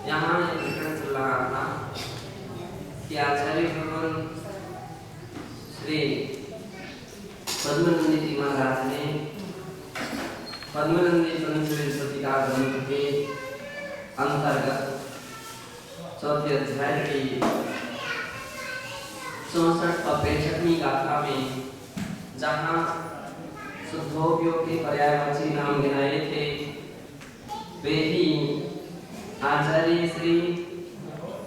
यहाँ एक प्रकरण चल रहा था कि आचार्य भगवान श्री पद्मनंदी जी महाराज ने पद्मनंदी पंचविंशति का ग्रंथ के अंतर्गत चौथे अध्याय की 64 और 65वीं गाथा में जहाँ शुद्धोपयोग के पर्यायवाची नाम गिनाए थे वे ही आचार्य श्री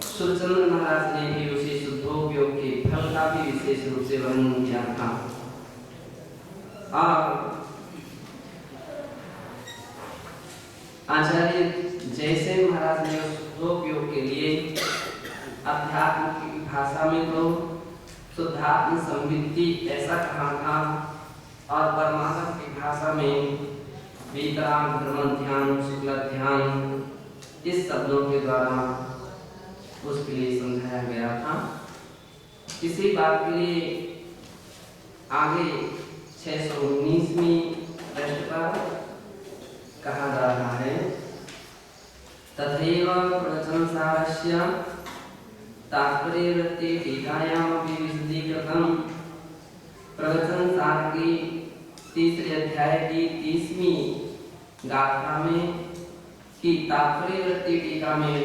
सुरचंद्र महाराज ने भी उसी शुद्धोपयोग के फल का भी विशेष रूप से वर्णन किया था। और आचार्य जैसे महाराज ने शुद्धोपयोग के लिए अध्यात्म की भाषा में तो शुद्धात्म संवित्ति ऐसा कहा था और परमात्मा की भाषा में वितराग धर्म ध्यान शुक्ल ध्यान इस शब्दों के द्वारा उसके लिए समझाया गया था। इसी बात के लिए आगे 619वीं पृष्ठ पर कहा जा रहा है तथैव प्रवचनसारस्य तात्पर्यवृत्ति टीकायामपि विशदीकृतं। प्रवचन सार की तीसरे अध्याय की 30वीं गाथा में की तात्पर्यवृत्ति टीका में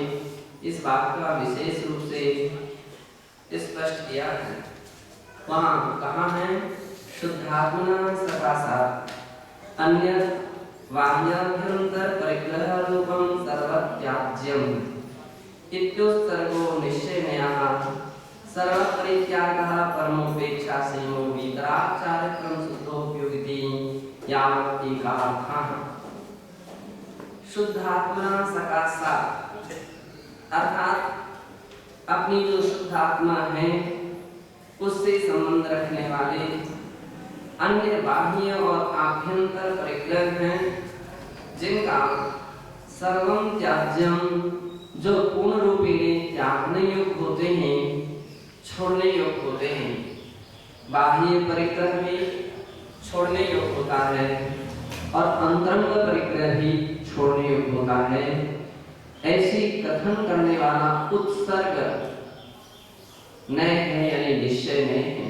इस बात का विशेष रूप से स्पष्ट किया है। वहाँ कहा है शुद्धात्मना सकाशात् अन्य बाह्याभ्यंतर परिग्रह रूपम सर्वत्याज्यम इत्युत्सर्गो निश्चयनयः सर्वपरित्यागः परमोपेक्षा संयो वितराचार्यक्रम शुद्धोपयोगिति यावत् एकार्थः। शुद्धात्मा सकाशात् अर्थात अपनी जो शुद्धात्मा है उससे संबंध रखने वाले अन्य बाह्य और आभ्यंतर परिग्रह हैं जिनका सर्वम त्याज्यम जो पूर्ण रूपेण त्यागने योग्य होते हैं छोड़ने योग्य होते हैं। बाह्य परिग्रह भी छोड़ने योग्य होता है और अंतरंग परिग्रह भी छोड़ने योग्य होता है। ऐसी कथन करने वाला उत्सर्ग न है यानी निश्चय नहीं है।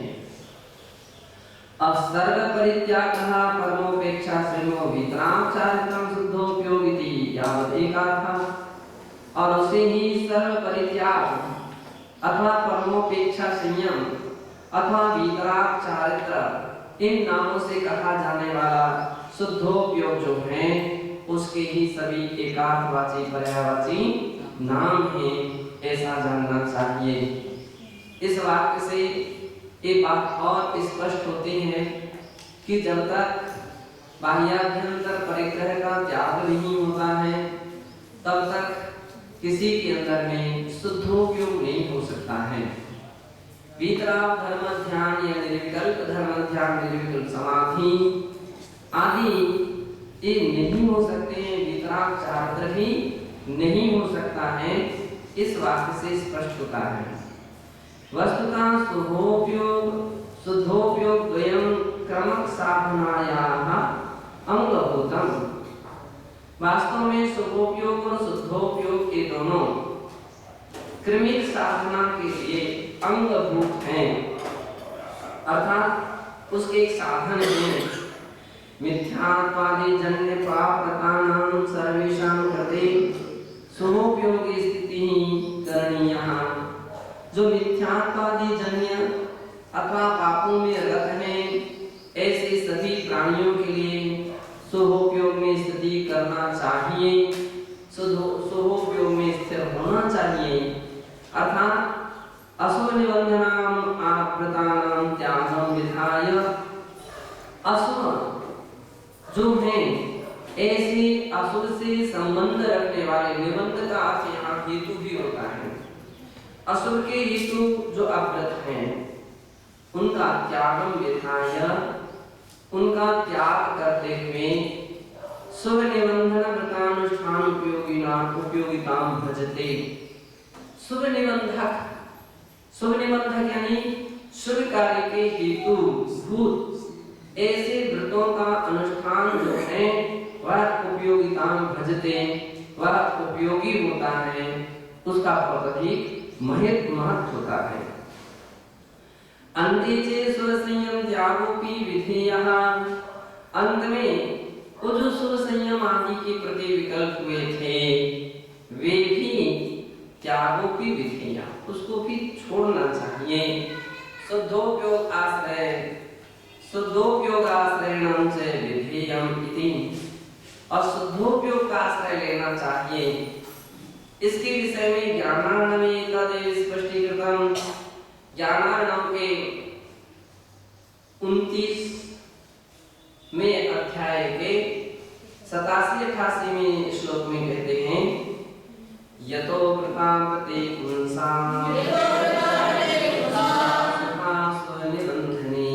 अब सर्ग परित्यागः परमोपेक्षा श्रेणो वितराचार्यक्रम शुद्धोपयोगिति यावत् एकार्थः। और उसे ही सर्व परित्याग अथवा परमोपेक्षा संयम अथवा वितराचार्यत्र इन नामों से कहा जाने वाला शुद्धोपयोग जो है उसके ही सभी एकार्थवाची पर्यायवाची नाम हैं ऐसा जानना चाहिए। इस वाक्य से ये बात और स्पष्ट होती है कि जब तक बाह्याभ्यंतर परिग्रह का त्याग नहीं होता है तब तक किसी के अंदर में शुद्धोपयोग नहीं हो सकता है। वितराग धर्म ध्यान या निर्विकल्प धर्म ध्यान निर्विकल्प समाधि आदि ये नहीं हो सकते हैं। वितरागचार्य भी नहीं हो सकता है। इस वाक्य से स्पष्ट होता है। वस्तुतः शुद्धोपयोग द्वयं क्रमक साधनायाः अंगभूतम्। वास्तव में शुद्धोपयोग और शुद्धोपयोग के दोनों क्रमिक साधना के लिए अंगभूत हैं अर्थात उसके एक साधन हैं। मिथ्यात्वादि जन्य प्राप्तानां सर्वेषां कृते शुभोपयोगी स्थिति करणीयः। जो मिथ्यात्वादि जन्य अथवा पापों में रत हैं ऐसे सभी प्राणियों के लिए शुभोपयोग में स्थिति करना चाहिए, शुभोपयोग में स्थिर होना चाहिए। अर्थात अशुभ निबंधनाम आवृतानां त्यागं विधाय अशुभ जो है ऐसे असुर से संबंध रखने वाले निबंध का अर्थ यहाँ हेतु भी होता है। असुर के हेतु जो अव्रत हैं उनका त्यागम विधाय उनका त्याग करते हुए शुभ निबंधन व्रतानुष्ठान उपयोगिता भजते। शुभ निबंधक यानी शुभ कार्य के हेतु भूत ऐसे व्रतों का अनुष्ठान जो है वह उपयोगिता भजते वह उपयोगी होता है, उसका बहुत अधिक महत्व होता है। अंते च स्वसंयम त्यागोपि विधेयः, अंत में वो जो स्वसंयम आदि के प्रति विकल्प हुए थे वे भी त्यागों की विधेय, उसको भी छोड़ना चाहिए। शुद्धोपयोग आश्रयणं च विधेयम् इति, और शुद्धोपयोग का आश्रय लेना चाहिए। इसके विषय में ज्ञानार्णव एतदेव स्पष्टीकृतम्, ज्ञानार्णव के 29 में अध्याय के 87-88 में श्लोक में कहते हैं, यतो कृतामते पुंसां स्वनिबंधने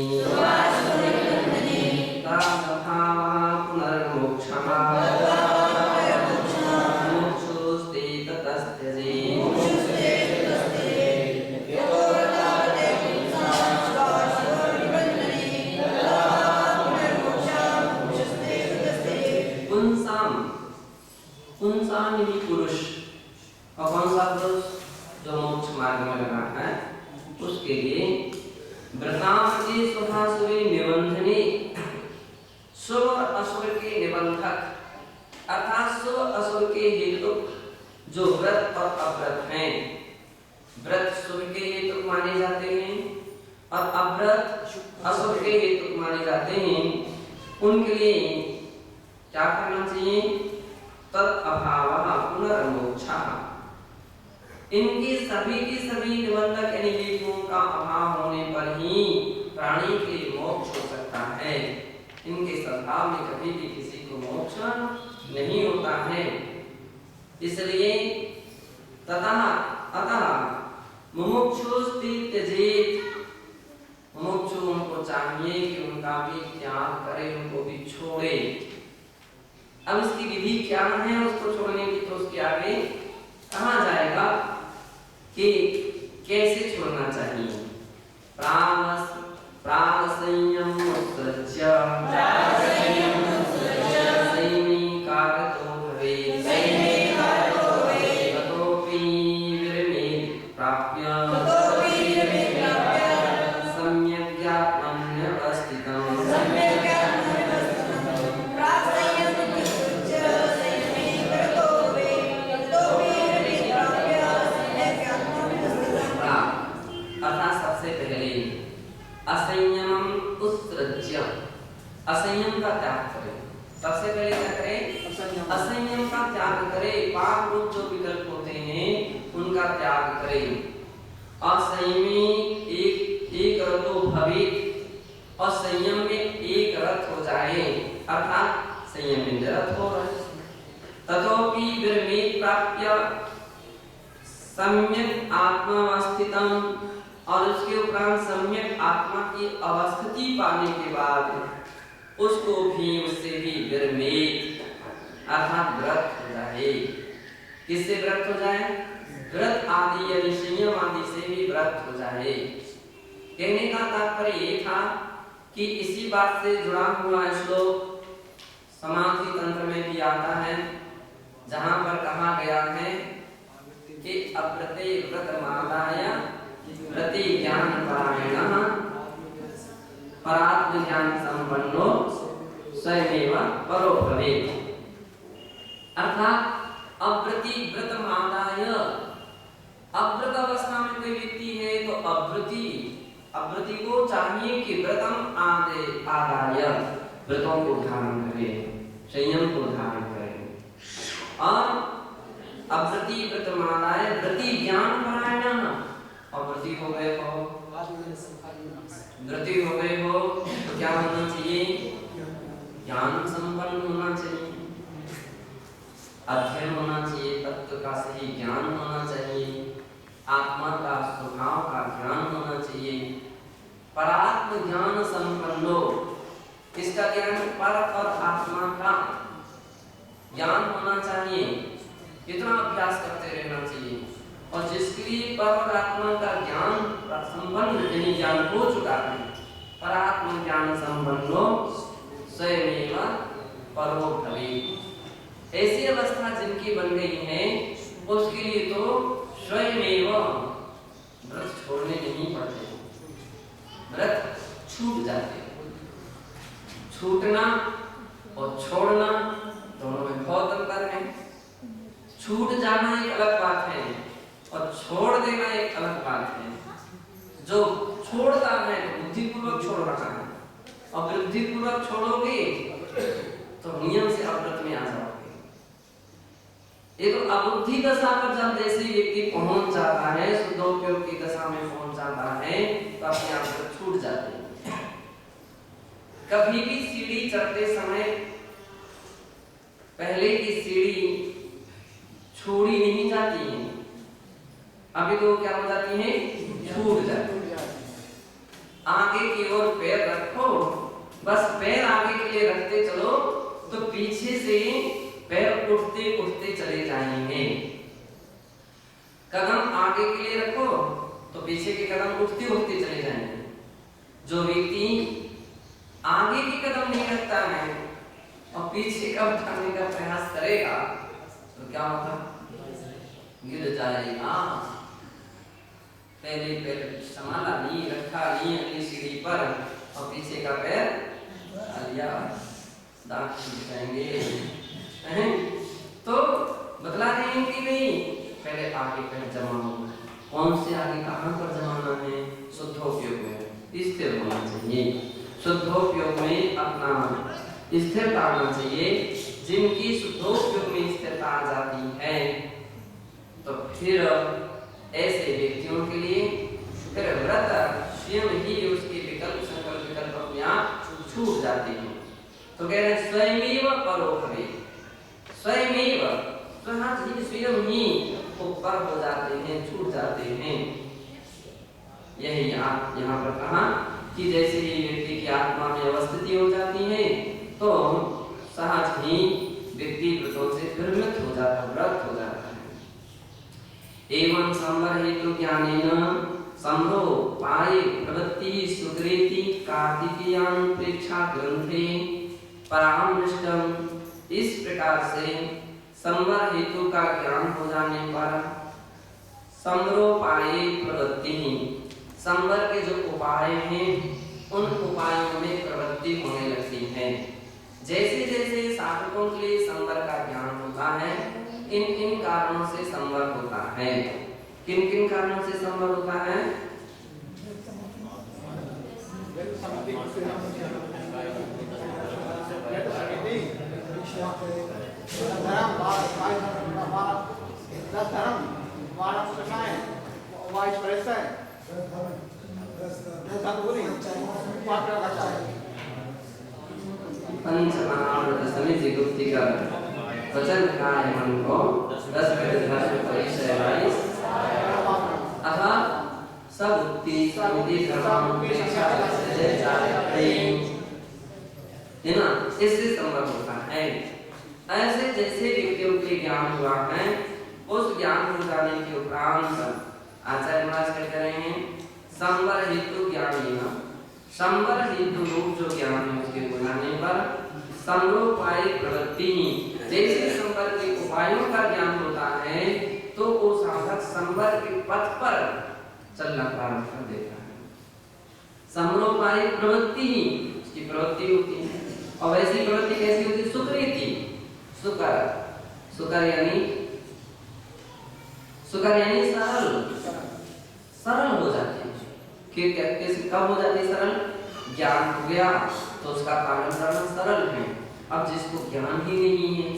तदभावः पुनर्मोक्षः मोक्षोऽस्ति ततस्त्यजे। पुंसां यानी पुरुष, और कौन सा पुरुष? जो मोक्ष मार्ग में लगा है उसके लिए व्रतामति स्वभासुरी निबंधने, स्व और असुर के निबंधक अर्थात स्व असुर के हेतु जो व्रत और अव्रत हैं। व्रत सुर के हेतु माने जाते हैं और अव्रत असुर के हेतु माने जाते हैं। उनके लिए क्या करना चाहिए? तद अभावः पुनर्मोक्षः, इनके सभी के सभी निबंधक यानी हेतुओं का अभाव होने पर ही प्राणी के लिए मोक्ष हो सकता है। इनके स्वभाव में कभी भी किसी को मोक्ष नहीं होता है। इसलिए अतः मुमुक्षुस्ति त्यजेत, मुमुक्षुओं को चाहिए कि उनका भी त्याग करे, उनको भी छोड़े। अब इसकी विधि क्या है उसको छोड़ने की, तो उसके आगे कहा जाएगा कि कैसे छोड़ना चाहिए। प्राग संयम उत्सृज्य संयमीकारतो भवेत्, ततोपि विरमेत् प्राप्य सम्यक् ज्ञात्मन्यवस्थितम्। असंयमम उत्सृज्य, असंयम का त्याग करें। सबसे पहले क्या करें? असंयम का त्याग करें। पाप रूप जो विकल्प होते हैं उनका त्याग करें। असंयमी एक रतो भवेत्, और संयम में एक रत हो जाए अर्थात संयम में निरत हो रहे। ततोपि विरमेत् प्राप्य सम्यक् आत्मावस्थितम्, और उसके उपरांत सम्यक आत्मा की अवस्थिति पाने के बाद उसको भी उससे भी विरमेत अर्थात व्रत हो जाए। किससे व्रत हो जाए? व्रत आदि यानी संयम आदि से भी व्रत हो जाए। कहने का तात्पर्य ये था कि इसी बात से जुड़ा हुआ श्लोक समाधि तंत्र में भी आता है, जहां पर कहा गया है कि अव्रते व्रतमादाय व्रते ज्ञान परायणः परात्म ज्ञान संपन्नो स्वयमेव परो भवेत्। अर्थात अव्रति व्रतमादाय, अव्रत अवस्था में कोई व्यक्ति है तो अव्रति को चाहिए कि व्रतम आदाय व्रतों को धारण करे, संयम को धारण करे। और अव्रति व्रतमादाय व्रति ज्ञान परायणः, और व्रति हो गए हो तो क्या होना चाहिए? ज्ञान संपन्न होना चाहिए, अध्ययन होना चाहिए, तत्व का सही ज्ञान होना चाहिए, आत्मा का स्वभाव का ज्ञान होना चाहिए। परात्म ज्ञान संपन्नो, इसका ज्ञान पर और आत्मा का ज्ञान होना चाहिए। इतना अभ्यास करते रहना चाहिए। और जिसके लिए पर और आत्मा का ज्ञान संपन्न यानी ज्ञान हो चुका है, परात्म ज्ञान संपन्नो स्वयमेव परो भवेत्, ऐसी अवस्था जिनकी बन गई है उसके लिए तो स्वयं व्रत छोड़ने नहीं पड़ते, व्रत छूट जाते। छूटना और छोड़ना दोनों में बहुत अंतर है। छूट जाना एक अलग बात है और छोड़ देना एक अलग बात है। जो छोड़ता है बुद्धिपूर्वक छोड़ रहा है, और बुद्धिपूर्वक छोड़ोगे तो नियम से अव्रत में आ जाओगे। ये तो अबुद्धि दशा पर जब जैसे व्यक्ति पहुंच जाता है, शुद्धोपयोग की दशा में पहुंच जाता है, तो अपने आप व्रत छूट जाते हैं। कभी भी सीढ़ी चढ़ते समय पहले की सीढ़ी छोड़ी नहीं जाती है, अभी तो क्या हो जाती है, छूट जाती है। आगे की ओर पैर रखो, बस पैर आगे के लिए रखते चलो तो पीछे से पैर उठते उठते चले जाएंगे। कदम आगे के लिए रखो तो पीछे के कदम उठते उठते चले जाएंगे। जो व्यक्ति आगे की कदम नहीं रखता है और पीछे का उठाने का प्रयास करेगा तो क्या होगा, गिर जाएगा। पहले पैर संभाला नहीं, रखा नहीं अगली सीढ़ी पर और पीछे का पैर लिया, दांत टूट जाएंगे। तो बतला रहे हैं कि नहीं, पहले आगे पैर जमाओ। कौन से आगे कहाँ पर जमाना है, शुद्धोपयोग में स्थिर होना चाहिए। शुद्धोपयोग में अपना स्थिरता आना चाहिए। जिनकी शुद्धोपयोग में स्थिरता आ जाती है तो फिर ऐसे व्यक्तियों के लिए फिर व्रत स्वयं ही उसके विकल्प संकल्प विकल्प अपने आप छूट जाते हैं। तो कह रहे हैं स्वयमेव परो भवे, स्वयमेव स्वयं ही ऊपर हो जाते हैं, छूट जाते हैं। यही यहाँ पर कहा कि जैसे ही व्यक्ति की आत्मा में अवस्थिति हो जाती है तो सहज ही व्यक्ति व्रतों से विरमित हो जाता, व्रत हो जाता है। एवं संवर हेतु ज्ञानेन संभो पाये प्रवृत्ति सुकृति कार्तिकीयान प्रेक्षा ग्रंथे परामृष्टम। इस प्रकार से संवर हेतु का ज्ञान हो जाने पर संवरोपाये प्रवृत्ति, संवर के जो उपाय हैं उन उपायों में प्रवृत्ति होने लगती है। जैसे जैसे साधकों के लिए संवर का ज्ञान होता है, इन इन कारणों से संवर होता है। किन किन कारणों से संवर होता है? पंचमहामृत समिति गुप्ति का वचन काय मन को 10 परिचय 22 अतः सब उत्ति समिति धर्म प्रेक्षा से जाते है ना, इससे संबंध होता है। ऐसे जैसे व्यक्तियों के ज्ञान हुआ है, उस ज्ञान हो जाने के उपरांत आचार्य महाराज कह रहे हैं संवर हेतु ज्ञान, संवर हेतु रूप जो ज्ञान है उसके बुलाने पर संवरोपाय प्रवृत्ति, जैसे संवर के उपायों का ज्ञान होता है तो वो साधक संवर के पथ पर चलना प्रारंभ कर देता है। संवरोपाय प्रवृत्ति उसकी प्रवृत्ति होती है। और वैसी प्रवृत्ति कैसी होती है? सुकृति, सुकर, सुकर यानी सरल, सरल हो जाती है। कैसे कब हो जाती है सरल? ज्ञान हो गया तो उसका पालन करना सरल है। अब जिसको ज्ञान ही नहीं है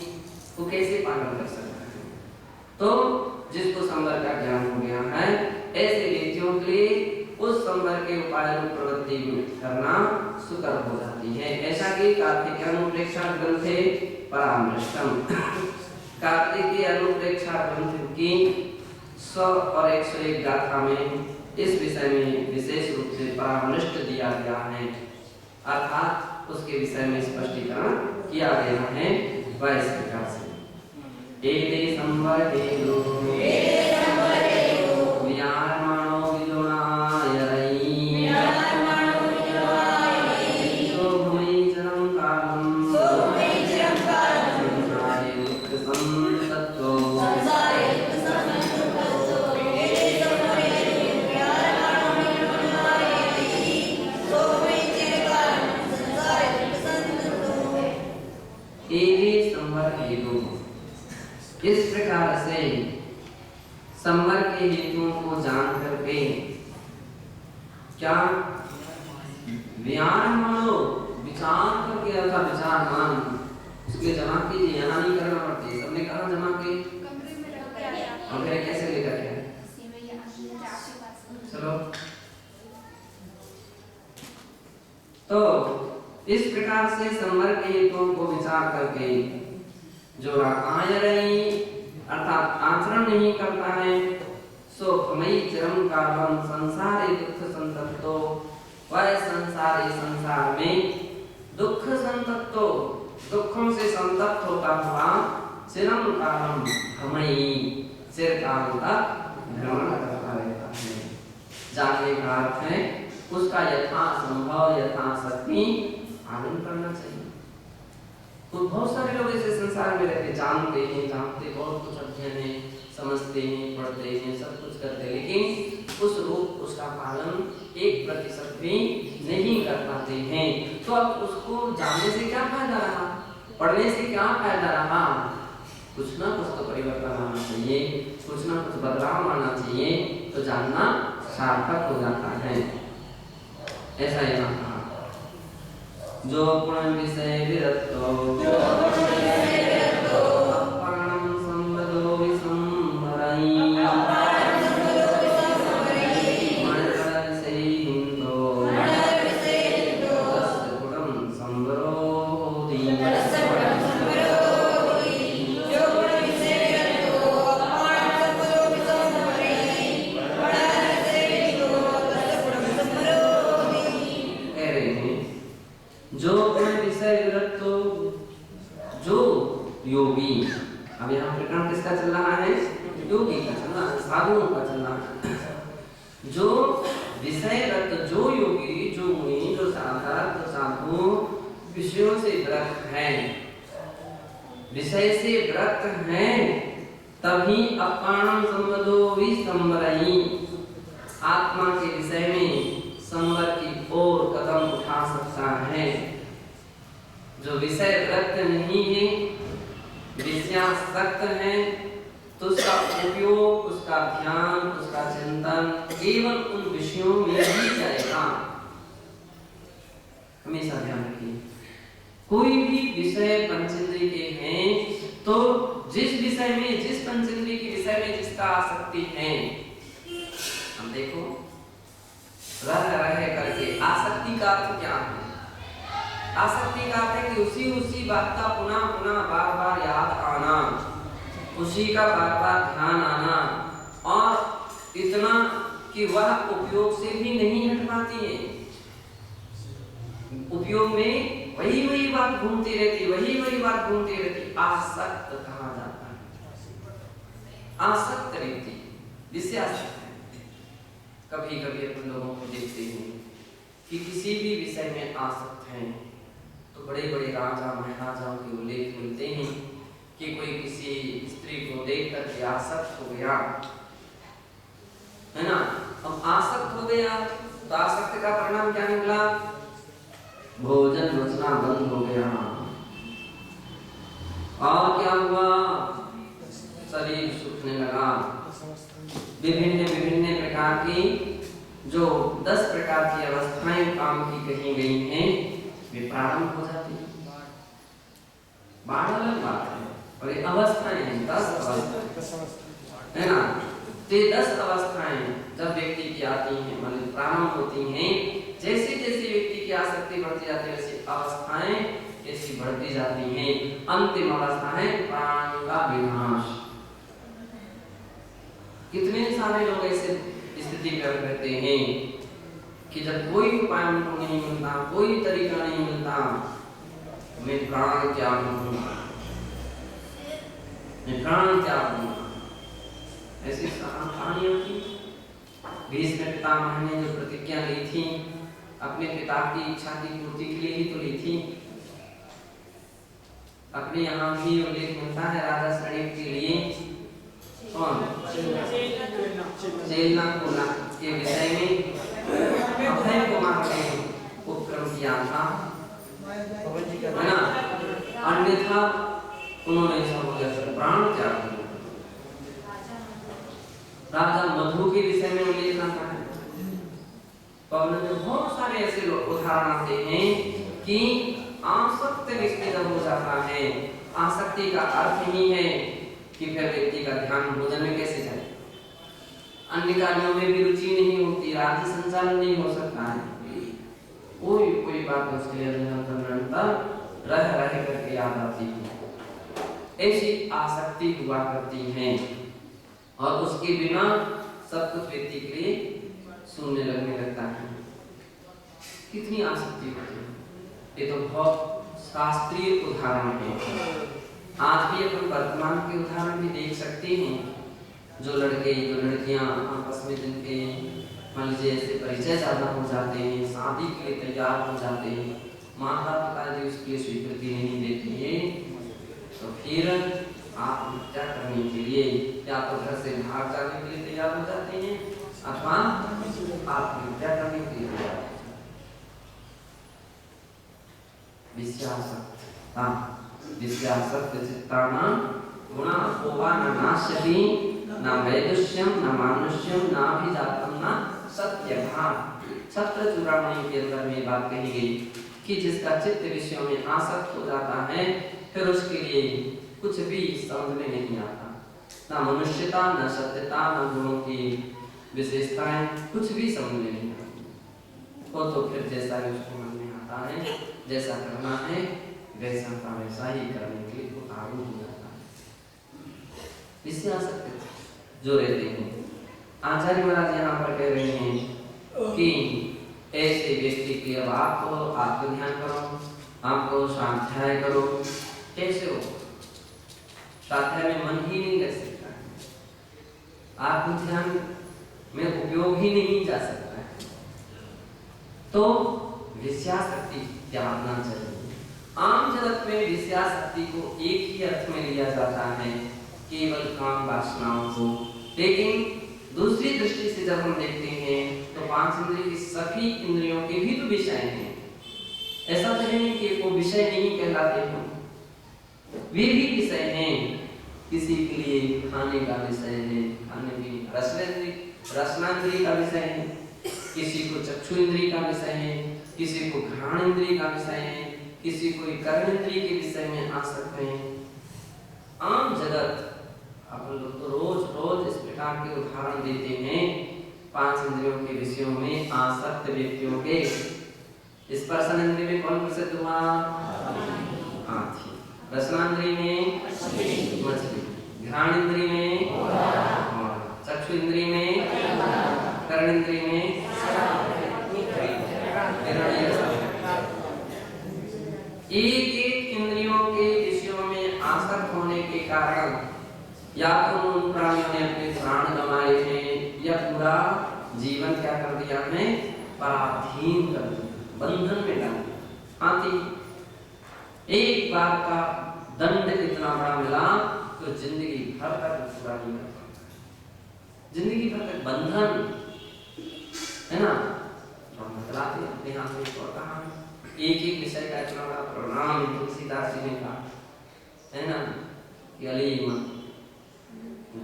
वो कैसे पालन कर सकता है? तो जिसको संवर का ज्ञान हो गया है ऐसे व्यक्तियों के लिए उस संवर के उपाय प्रवृत्ति करना सुकर हो जाती है। ऐसा कि कार्तिक अनुप्रेक्षा ग्रंथे परामृष्टम, कार्तिक की अनुप्रेक्षा ग्रंथ की 100 और 101 गाथा में इस विषय में विशेष रूप से परामृष्ट दिया गया है, अर्थात उसके विषय में स्पष्टीकरण किया गया है। वह इस प्रकार से एते संवर्धेनु वियारमाणो विदुनायरई सो भूमि जनं कालं संवर के हेतुओं को जान करके क्या विचार मानो, विचार करके अर्थात विचार मान उसके जमा कीजिए। यहाँ नहीं करना पड़ती, सबने कहा जमा के और फिर कैसे लेकर के चलो। तो इस प्रकार से संवर के हेतुओं को विचार करके जो आयरणी अर्थात आचरण नहीं करता है सो मई चरम कालम संसारे दुख संतप्तो, वह संसार में दुख संतप्तो दुखों से संतप्त होता हुआ चिरम कालम भ्रमई चिर काल तक भ्रमण करता रहता है। जानने का अर्थ है उसका यथा संभव यथा शक्ति पालन करना चाहिए। तो बहुत सारे लोग ऐसे संसार में रहते, जानते बहुत कुछ अध्ययन है, समझते हैं, पढ़ते हैं, सब कुछ करते हैं, लेकिन उस रूप उसका पालन 1% भी नहीं कर पाते हैं। तो अब उसको जानने से क्या फायदा रहा, पढ़ने से क्या फायदा रहा? कुछ ना कुछ तो परिवर्तन आना चाहिए, कुछ ना कुछ बदलाव आना चाहिए, तो जानना सार्थक हो जाता है। ऐसा यहाँ कहा जो गुण विषय विरक्तो अपरणं संवदो विसंवरई मनरविषयिन्दो तस्य गुणं संवरोधि। जो विषय विरक्त जो योगी, अब यहाँ प्रकरण किसका चल रहा है? योगी का चल रहा है, साधुओं का चल रहा है। जो विषय रक्त जो योगी, जो मुनि, जो साधक, जो साधु विषयों से विरक्त हैं, विषय से विरक्त हैं, तभी अपान संवदो विसंवरई आत्मा के विषय में संवर की ओर कदम उठा सकता है। जो विषय विरक्त नहीं है, विषयासक्त है, तो उसका उपयोग, उसका ध्यान, उसका चिंतन केवल उन विषयों में ही जाएगा। हमेशा ध्यान रखिए, कोई भी विषय पंचेंद्रिय के हैं तो जिस विषय में, जिस पंचेंद्रिय के विषय में जिसका आसक्ति है, हम देखो रह करके आसक्ति का अर्थ क्या है? आसक्ति का अर्थ है कि उसी बात का पुनः पुनः बार बार याद आना, उसी का बार बार ध्यान आना, और इतना कि वह उपयोग से भी नहीं हट पाती है। उपयोग में वही बात घूमती रहती, वही बात घूमती रहती, आसक्त कहा जाता है। आसक्त व्यक्ति जिससे आसक्त है। कभी कभी अपन लोगों को देखते हैं कि किसी भी विषय में आसक्त हैं, तो बड़े बड़े राजा महाराजाओं के उल्लेख मिलते हैं कि कोई किसी स्त्री को देख करके आसक्त हो गया, है ना। अब आसक्त हो गया तो आसक्त का परिणाम क्या निकला? भोजन बचना बंद हो गया। और क्या हुआ? शरीर सूखने लगा। विभिन्न प्रकार की जो 10 प्रकार की अवस्थाएं काम की कही गई हैं, वे प्रारंभ हो जाती हैं। बात अलग बात है, और ये अवस्थाएं हैं, 10 अवस्थाएं, है ना। तो 10 अवस्थाएं जब व्यक्ति की आती हैं, मतलब प्रारंभ होती हैं, जैसे जैसे व्यक्ति की आसक्ति बढ़ती जाती है, वैसे अवस्थाएं ऐसी बढ़ती जाती हैं। अंतिम अवस्था है प्राण का विनाश। कितने सारे लोग ऐसे स्थिति में रहते हैं कि जब कोई उपाय उनको नहीं मिलता, कोई तरीका नहीं मिलता, मैं प्राण त्याग दूंगा, मैं प्राण त्याग दूंगा। ऐसी कहानियां थी। भीष्म पितामह ने जो प्रतिज्ञा ली थी, अपने पिता की इच्छा की पूर्ति के लिए ही तो ली थी। अपने यहाँ भी उल्लेख मिलता है राजा श्रेणी के लिए कौन चेलना को के विषय में अभय को मारने उपक्रम किया था, है ना। अन्यथा उन्होंने सब प्राण त्याग दिया। राजा मधु के विषय में उल्लेख आता है। पवन में बहुत सारे ऐसे उदाहरण आते हैं कि आसक्त व्यक्ति जब हो जाता है, आसक्ति का अर्थ ही है कि फिर व्यक्ति का ध्यान भोजन में कैसे जाए, अन्य कार्यों में भी रुचि नहीं होती, राज्य संचालन नहीं हो सकता है, कोई बात उसके लिए निरंतर रह करके याद आती है। ऐसी आसक्ति हुआ करती है और उसके बिना सब कुछ व्यक्ति के लिए सुनने लगने लगता है। कितनी आसक्ति होती है, ये तो बहुत शास्त्रीय उदाहरण है। आज भी अपन वर्तमान के उदाहरण भी देख सकते हैं। जो लड़के जो लड़कियां आपस में जिनके मान लीजिए ऐसे परिचय ज्यादा हो जाते हैं, शादी के लिए तैयार हो जाते हैं, माता पिता जी उसकी स्वीकृति नहीं देती है, तो फिर आत्महत्या करने के लिए या तो घर से भाग जाने के लिए तैयार हो जाते हैं अथवा आत्महत्या करने के लिए तैयार हो जाते हैं। विषयासक्त चित्तानां गुणा कोवा न नाश्यति न वैदुष्यम न मानुष्यम न अभिजातम न सत्यभान। छत्र चूड़ामणि के अंदर में बात कही गई कि जिसका चित्त विषयों में आसक्त हो जाता है फिर उसके लिए कुछ भी समझ में नहीं आता, ना मनुष्यता न सत्यता न गुणों की विशेषताएं कुछ भी समझ में नहीं आती। वो तो फिर जैसा भी उसको मन में आता है, जैसा करना है वैसा का वैसा ही करने के लिए उतारू हो जाता है। इससे आसक्त जो रहते हैं, आचार्य महाराज यहाँ पर कह रहे हैं कि ऐसे व्यक्ति के अब आप आत्मध्यान करो, आपको स्वाध्याय करो। कैसे हो? स्वाध्याय में मन ही नहीं लग सकता है, आत्मध्यान में उपयोग ही नहीं जा सकता है, तो विषयासक्ति त्यागना चाहिए। आम जगत में विषयासक्ति को एक ही अर्थ में लिया जाता है, केवल काम वासनाओं को, लेकिन दूसरी दृष्टि से जब हम देखते हैं तो पांच इंद्रिय की सभी इंद्रियों के भी तो विषय हैं। ऐसा तो नहीं कि वो विषय नहीं कहलाते हो, वे भी विषय हैं। किसी के लिए खाने का विषय है, खाने की रसनांद्रिय का विषय है, किसी को चक्षु इंद्रिय का विषय है, किसी को घ्राण इंद्रिय का विषय है, किसी को कर्म इंद्रिय के विषय में आ सकते हैं। आम जगत अपन लोग तो रोज इस प्रकार के उदाहरण देते हैं। पांच इंद्रियों के विषयों में आसक्त व्यक्तियों के स्पर्शन इंद्रिय में कौन प्रसिद्ध हुआ? हाथी। रसनांद्रिय में मछली, घ्राण इंद्रिय में चक्षु इंद्रिय में, कर्ण इंद्रिय में एक इंद्रियों के विषयों में आसक्त होने के कारण या तो उन प्राणियों ने अपने प्राण गंवाए हैं या पूरा जीवन क्या कर दिया है, पराधीन कर दिया, बंधन में डाल दिया। हाथी एक बार का दंड इतना बड़ा मिला तो जिंदगी भर तक पूरा नहीं कर पाता, जिंदगी भर तक बंधन है ना। बतलाते अपने हाथ में कहा एक विषय का इतना बड़ा परिणाम तुलसीदास जी ने कहा है ना कि अलीम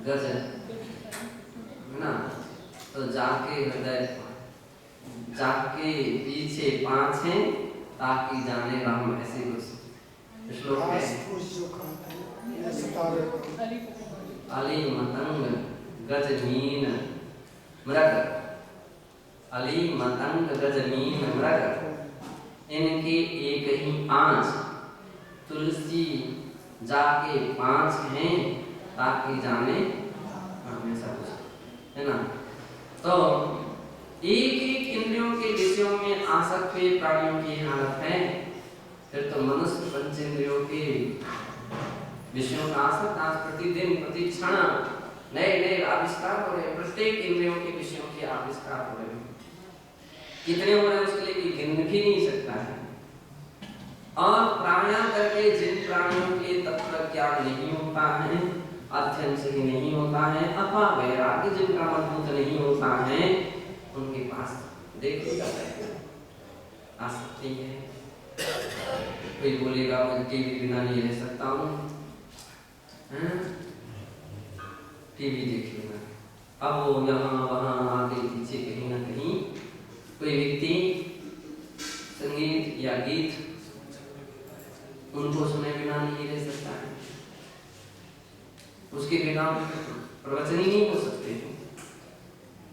गज है ना, तो जाके हृदय जाके पीछे पांच हैं ताकि जाने राम ऐसे कुछ श्लोक है। अली मतंग गजमीन मृग, अली मतंग गजमीन मृग, इनके एक ही आंच तुलसी जाके पांच हैं ताकि जाने हमेशा कुछ है ना। तो एक इंद्रियों के विषयों में आसक्त हुए प्राणियों की हालत है, फिर तो मनुष्य पंचेंद्रियों के विषयों का आसक्त आज प्रतिदिन प्रति क्षण नए आविष्कार हो रहे, प्रत्येक इंद्रियों के विषयों के आविष्कार हो रहे, कितने हो रहे उसके लिए गिन भी नहीं सकता है। और प्राणायाम करके जिन प्राणियों के तत्व ज्ञान नहीं होता है, अध्ययन से ही नहीं होता है, अथवा वैराग्य जिनका मजबूत नहीं होता है, उनके पास देखिएगा आसक्ति है। कोई बोलेगा मैं टीवी बिना नहीं रह सकता हूँ, टीवी देखिएगा अब वो यहाँ वहाँ आगे पीछे कहीं ना कहीं कोई व्यक्ति संगीत या गीत उनको सुने बिना नहीं रह सकता है, उसके बिना प्रवचन ही नहीं हो सकते।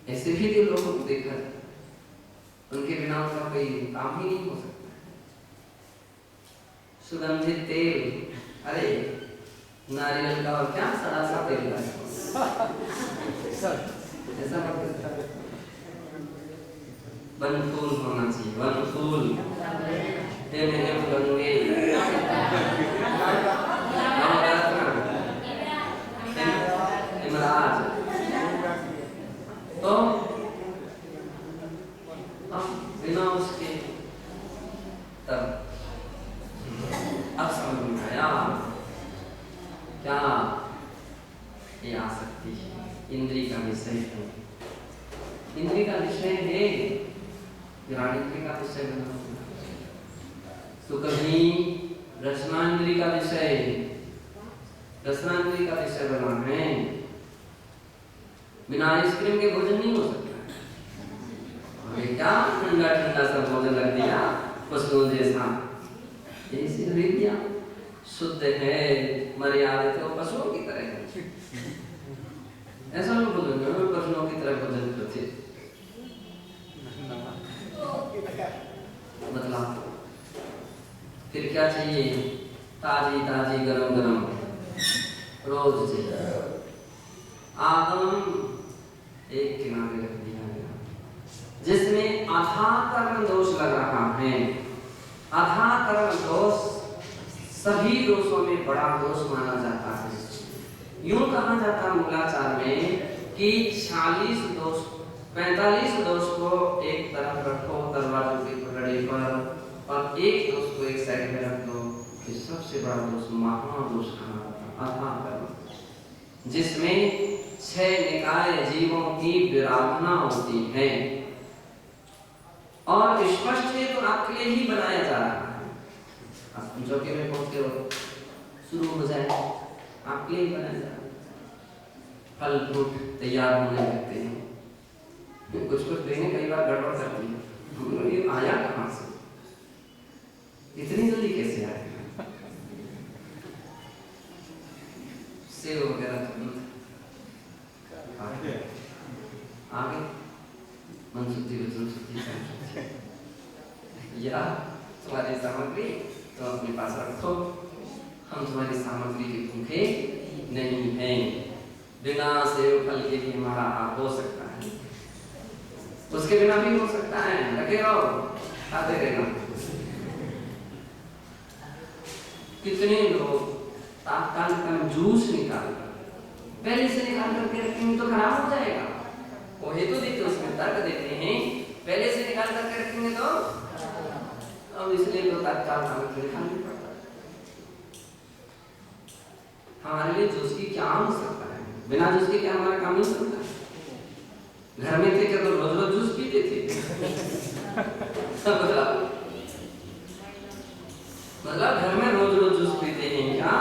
ऐसे भी तो लोगों को देखा जाए, उनके बिना उनका कोई काम ही नहीं हो सकता। सुगंधित तेल, अरे नारियल का और क्या सड़ा सा तेल का ऐसा वनफूल होना चाहिए, वनफूल गंगे हिमराज। तो बिना उसके तब अब समझ में आया क्या ये आसक्ति इंद्रिय का विषय है, इंद्रिय का विषय है, इंद्रिय का विषय बना। तो कभी रसनांद्रिय का विषय, रसनांद्रिय का विषय बना है, बिना आइसक्रीम के भोजन नहीं हो सकता। क्या ठंडा ठंडा सा भोजन रख दिया पशुओं जैसा, ऐसी विद्या शुद्ध है, मर्यादित है, पशुओं की तरह है। ऐसा लोग बोलेंगे पशुओं की तरह भोजन करते, मतलब फिर क्या चाहिए? ताजी ताजी गरम गरम रोज चाहिए। आगम एक किनारे रख दिया गया, जिसमें आधा कर्म दोष लग रहा है। आधा कर्म दोष सभी दोषों में बड़ा दोष माना जाता है। यूं कहा जाता मूलाचार में कि 46 दोष 45 दोष को एक तरफ रखो दरवाजों के पकड़े पर, और एक दोष को एक साइड में रख दो कि सबसे बड़ा दोष महादोष कहा जाता आधा कर्म, जिसमें 6 निकाय जीवों की विराधना होती है। और स्पष्ट है तो आपके लिए ही बनाया जा रहा है। आप चौके में पहुंचते हो, शुरू हो जाए, आपके लिए ही बनाया जा रहा है। फल फ्रूट तैयार होने लगते हैं, कुछ कुछ देने कई बार गड़बड़ करती है, ये आया कहाँ से, इतनी जल्दी कैसे आया? सेव वगैरह आगे मनसुद्धि वचन शुद्धि या तुम्हारी सामग्री तो अपने पास रखो, हम तुम्हारी सामग्री के भूखे नहीं हैं। बिना सेव फल के भी हमारा आप हो सकता है, उसके बिना भी हो सकता है, लगे रहो खाते रहना। कितने लोग तात्कालिक जूस निकाल पहले से निकाल करके रखेंगे तो खराब हो जाएगा, वो हेतु देते उसमें तर्क देते हैं, पहले से निकाल करके रखेंगे तो अब इसलिए तो तत्काल सामग्री निकालनी पड़ता है। हमारे लिए जूस की क्या हो सकता है, बिना जूस के क्या हमारा काम नहीं चलता। घर में थे क्या तो रोज रोज जूस पीते थे मतलब घर में रोज रोज जूस पीते हैं क्या?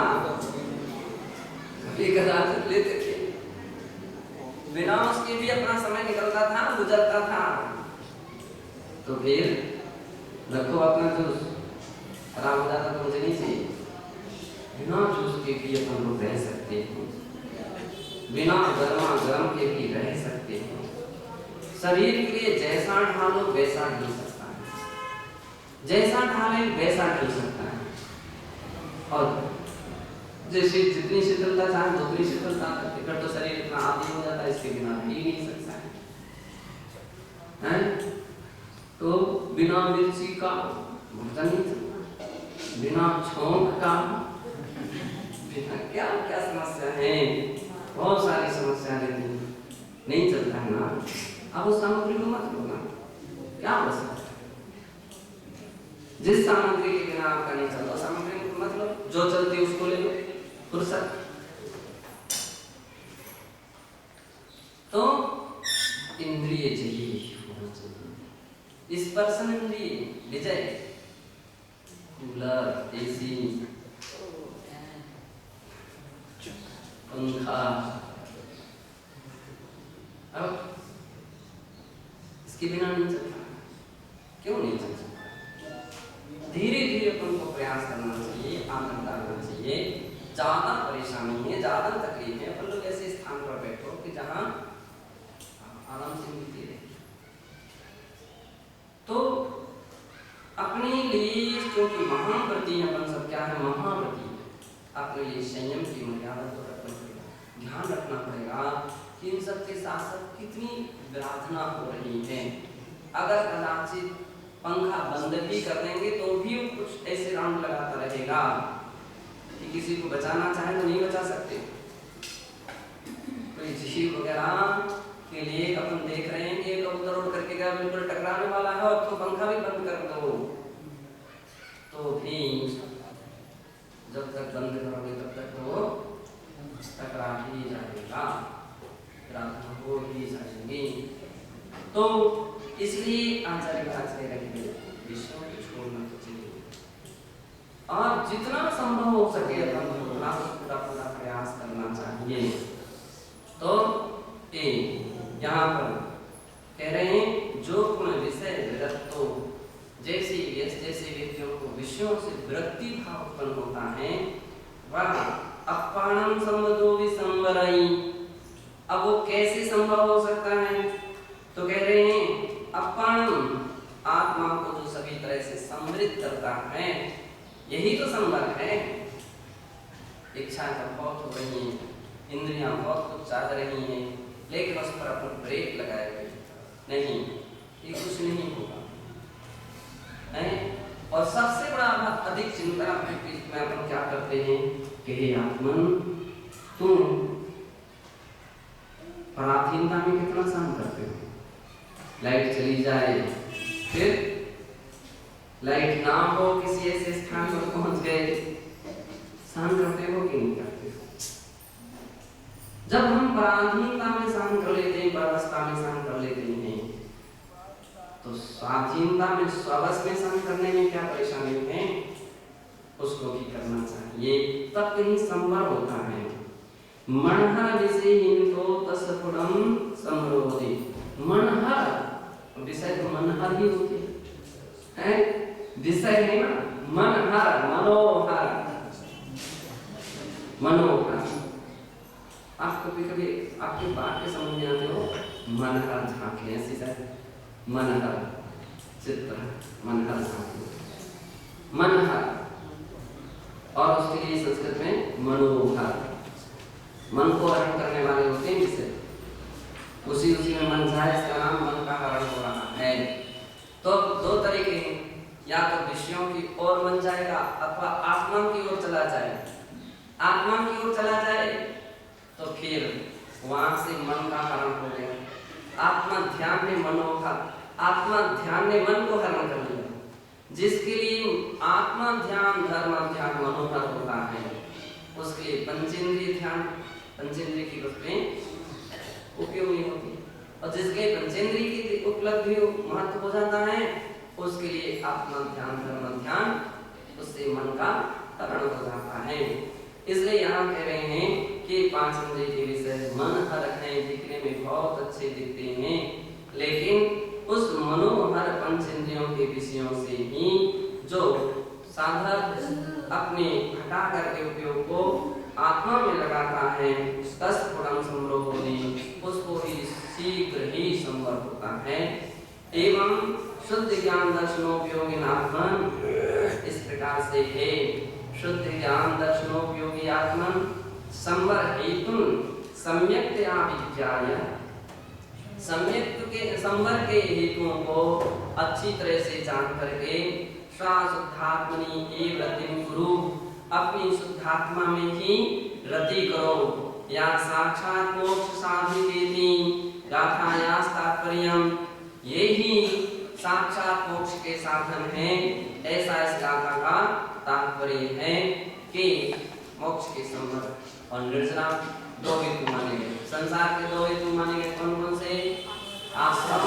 कभी कदार लेते थे, बिना उसके भी अपना समय निकलता था, गुजरता था। तो फिर रखो अपना जूस, खराब हो जाता तो मुझे नहीं चाहिए। बिना जूस के भी अपन लोग रह सकते हैं, बिना गर्मा गर्म के भी रह सकते हैं। शरीर के लिए जैसा ढालो वैसा ढल सकता है, जैसा ढाले वैसा ढल सकता है। और जैसे जितनी शीतलता चाहे उतनी शीतलता कर, तो शरीर इतना आदी हो जाता है, इसके बिना रह ही नहीं सकता है। तो बिना मिर्ची का भोजन नहीं चलता, बिना छोंक का, बिना क्या क्या समस्या है, बहुत सारी समस्या रहती है, नहीं चलता है ना। अब उस सामग्री को मत लो ना, क्या हो सकता है? जिस सामग्री के बिना आपका नहीं चलता सामग्री को मत लो, जो चलती है उसको ले लो, फुर्सत। तो इंद्रिय चाहिए, स्पर्शन इंद्रिय, विजय, कूलर, एसी, पंखा, अब इसके बिना नहीं चलता। क्यों नहीं चल सकता? धीरे धीरे अपन को प्रयास करना चाहिए, आनंद डालना चाहिए। ज्यादा परेशानी है, ज्यादा तकलीफ है, अपन लोग ऐसे स्थान पर बैठो कि जहां आराम से मिलती रहे। तो अपने लिए क्योंकि महाव्रती अपन सब क्या है, महाव्रती, अपने लिए संयम की मर्यादा तो रखना पड़ेगा, ध्यान रखना पड़ेगा कि इन सब के साथ साथ कितनी विराधना हो रही है। अगर कदाचित पंखा बंद भी कर देंगे तो भी वो कुछ ऐसे राउंड लगाता रहेगा कि किसी को बचाना चाहे तो नहीं बचा सकते। कोई जीव वगैरह के लिए अपन देख रहे हैं कि कबूतर उड़ करके क्या बिल्कुल टकराने वाला है और तो पंखा भी बंद कर दो, तो भी जब तक बंद करोगे तब तक तो टकरा ही जाएगा, प्रार्थना हो ही जाएगी। तो इसलिए आचार्य महाराज कह रहे हैं विषयों को छोड़ना तो चाहिए और जितना संभव हो सके अपन पूरा पूरा प्रयास करना चाहिए। तो यहाँ पर कह रहे हैं जो पुण्य विषय विरक्तो, जैसे व्यक्तियों को विषयों से विरक्ति भाव उत्पन्न होता है, वह अपाणम संबंधो विसंवरई। अब वो कैसे संभव हो सकता है? तो कह रहे हैं अपाणम, आत्मा को जो सभी तरह से समृद्ध करता है, यही तो संवर है। इच्छा का बहुत हो रही है, इंद्रियां बहुत कुछ चाह रही हैं, लेकिन उस पर अपन ब्रेक लगाए हुए नहीं, ये कुछ नहीं होगा। और सबसे बड़ा अधिक चिंता में अपन क्या करते हैं कि हे आत्मन, तुम पराधीनता में कितना सहन करते हो? लाइट चली जाए, फिर लाइट ना हो, किसी ऐसे स्थान पर पहुंच गए, सहन करते हो कि नहीं करते हो? जब हम पराधीनता में सहन कर लेते हैं, परावस्था में सहन कर लेते हैं, तो स्वाधीनता में, स्ववश में सहन करने में क्या परेशानी है? उसको भी करना चाहिए, तब कहीं संभव होता है। मनहर विषयहीनतो तस्फुटम समरोधि। मनहर विषय तो मनहर ही होती है, विषय है ना, मनहर, मनोहर, मनोहर। आप कभी आपके बात के समझ में आते हो, मनहर झांकी, ऐसी शायद मनहर चित्र, मनहर झांकी, मनहर, और उसके लिए संस्कृत में मनोहर, मन को हरण करने वाले होते हैं जिसे उसी में मन जाए, इसका नाम मन का हरण हो रहा है। तो दो तरीके हैं, या तो विषयों की ओर मन जाएगा अथवा आत्मा की ओर चला जाए। आत्मा की ओर चला जाए तो फिर वहां से मन का हरण हो गया। आत्मा ध्यान ने मनोहर, आत्मा ध्यान ने मन को हरण कर लिया। जिसके लिए आत्मा ध्यान, धर्म ध्यान मनोहर होता है, उसके लिए पंचेंद्रिय ध्यान, पंचेंद्रिय की उसमें उपयोग नहीं होती, और जिसके पंचेंद्रिय की उपलब्धि महत्व हो जाता है, उसके लिए आत्मा ध्यान, धर्म ध्यान, उससे मन का हरण हो जाता है। इसलिए यहाँ कह रहे हैं कि पांच इंद्रिय के विषय मन हर है, दिखने में बहुत अच्छे दिखते हैं, लेकिन उस मनोहर पंच इंद्रियों के विषयों से ही जो साधक अपने हटा करके उपयोग को आत्मा में लगाता है, तस्फुटम समरोधि, उसको ही शीघ्र ही संवर होता है। एवं शुद्ध ज्ञान दर्शनोपयोगी आत्मन, इस प्रकार से है शुद्ध ज्ञान दर्शनोपयोगी आत्मन संवर हेतु सम्यक्तया विज्ञाय, संवर के हेतुओं को अच्छी तरह से जान करके शुद्धात्मनि एव रतिं कुरु, अपनी शुद्धात्मा में ही रति करो। या साक्षात मोक्ष साधिकेति गाथायास तात्पर्यम्, ये ही साक्षात मोक्ष के साधन है, ऐसा इस गाथा का तात्पर्य है कि मोक्ष के संवर और निर्जरा दो हेतु माने गए। संसार के दो हेतु माने गए, कौन कौन से? आश्रम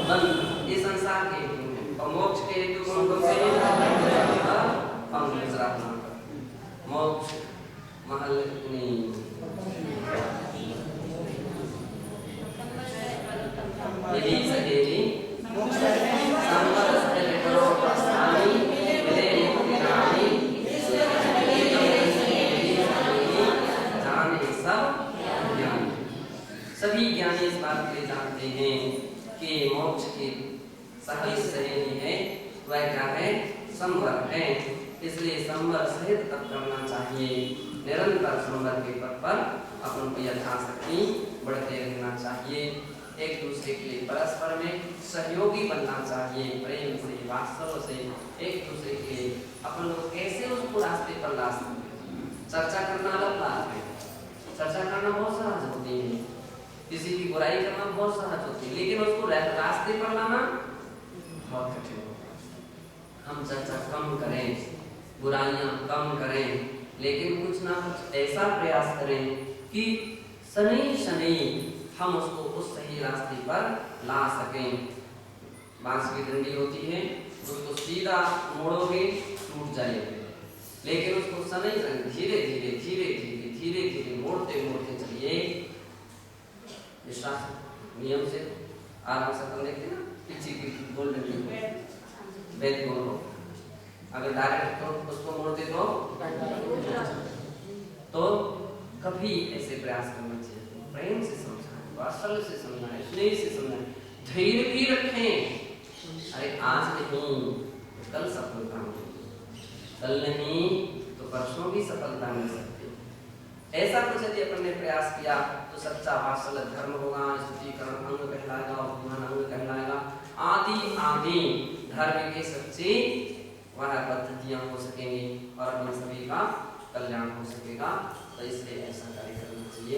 बंध, ये संसार के हेतु हैं, और मोक्ष के हेतु कौन कौन से? और निर्जरा मोक्ष महल नहीं। ज्ञानी इस बात के लिए जानते हैं कि मोक्ष की सही सहेली है वह क्या है, संवर है। इसलिए संवर सहित तप करना चाहिए। निरंतर संवर के पद पर अपन को यथाशक्ति बढ़ते रहना चाहिए। एक दूसरे के लिए परस्पर में सहयोगी बनना चाहिए। प्रेम से, वास्तव से एक दूसरे के लिए अपन लोग कैसे उसको रास्ते पर ला सकते हैं। चर्चा करना अलग बात है, चर्चा करना बहुत सहज होती है, किसी की बुराई करना बहुत सहज होती है, लेकिन उसको रास्ते पर लाना बहुत कठिन होता है। हम चर्चा कम करें, बुराइयां कम करें, लेकिन कुछ ना कुछ ऐसा प्रयास करें कि शनि शनि हम उसको उस सही रास्ते पर ला सकें। बांस की डंडी होती है, उसको सीधा मोड़ोगे टूट जाएगी, लेकिन उसको शनि शनि धीरे धीरे धीरे धीरे धीरे धीरे मोड़ते मोड़ते चलिए। विश्वास नियम से आराम से अपन देखते ना, पीछे की गोल डंडी बैठ बोलो, अगर डायरेक्ट तो उसको मोड़ दे तो कभी ऐसे प्रयास करना चाहिए। प्रेम से समझाएं, वात्सल्य से समझाएं, स्नेह से समझाएं, धैर्य भी रखें। अरे आज नहीं कल सफलता मिलेगी, कल नहीं तो परसों भी सफलता मिल सकती है। ऐसा कुछ यदि अपन ने प्रयास किया तो सच्चा वात्सल्य धर्म होगा, स्तुतिकरण अंग कहलाएगा, उपमान अंग कहलाएगा, आदि आदि धर्म के सच्चे वह पद्धतियां हो सकेंगी और अपन सभी का कल्याण हो सकेगा। तो इसलिए ऐसा कार्य करना चाहिए।